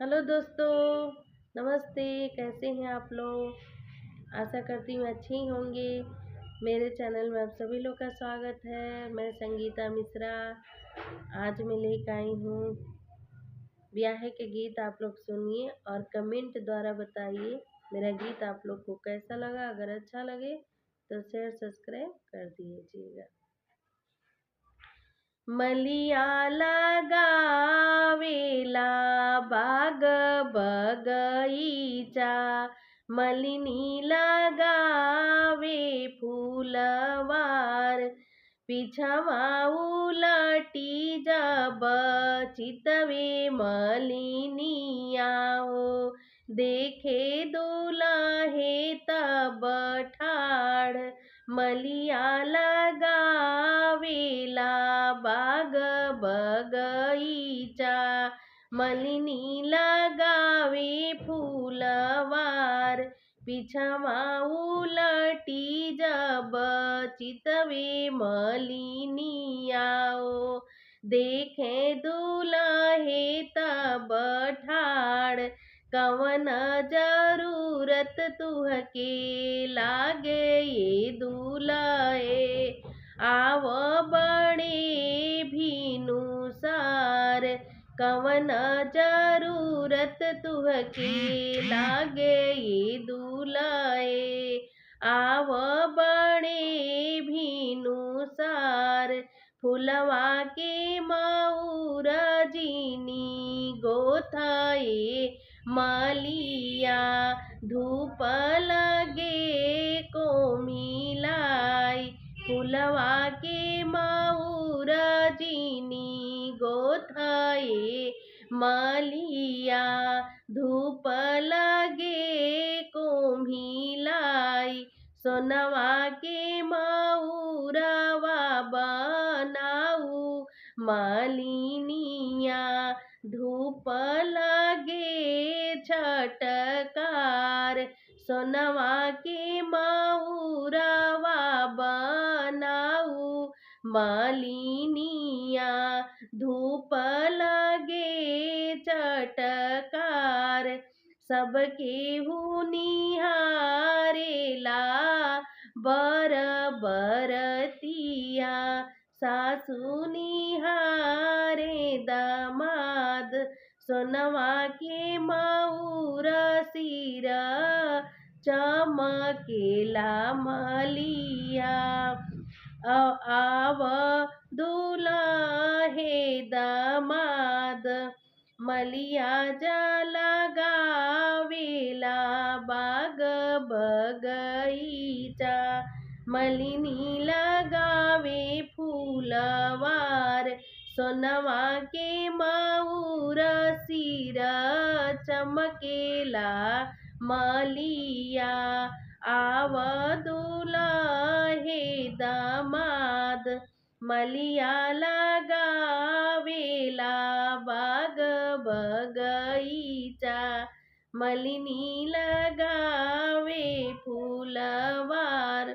Hello दोस्तों, नमस्ते। कैसे हैं आप लोग? आशा करती हूँ अच्छे ही होंगे। मेरे चैनल में आप सभी लोग का स्वागत है। मैं संगीता मिश्रा आज मैं लेकर आई हूँ ब्याह के गीत। आप लोग सुनिए और कमेंट द्वारा बताइए मेरा गीत आप लोग को कैसा लगा। अगर अच्छा लगे तो शेयर सब्सक्राइब कर दीजिएगा। मलिया लगावेला बाग बगईचा, मलिनी लगावे फूलवार, पिछवा उलटी जब चितवे मलिनिया हो, देखे दुल्हे तब ठाड़, मलिया लगावेला बाग बगईचा, मलिनी लगावे फूलवार, पिछवा उलटी जब चितवे मलिनियाओ, देखे दुल्हे तब ठाड़, कवन जरूरत तुहके लागे ये दुल्हे, आव बड़े भीनुसार, कवन जरूरत तुहके लागे ये दुल्हे, आव बड़े भीनुसार, फुलवा के मऊर जीनी गोथाए मलिया, धूप लगे को मिलाई, फुलवा के मऊर जीनी गोथाए मलिया, धूप लगे को मिलाई, सोनवा के मऊरवा बनाऊ मलिनिया, धूप लगे छटकार, सोनवा के मऊरवा बनाऊ मलिनिया, धूप लगे चटकार, सबके निहारेला बर बरतिया, सासु निहारे दामाद, सोनवा के मऊर सिर चमकेला मलिया, आव दुल्हे दामाद, मलिया लगावेला बाग बगईचा, मलिनी लगावे फूलवार, सोनवा के मऊर सिर चमकेला मलिया, आव दुल्हे दामाद, मलिया लगावेला बाग बगईचा, मलिनी लगावे फूलवार।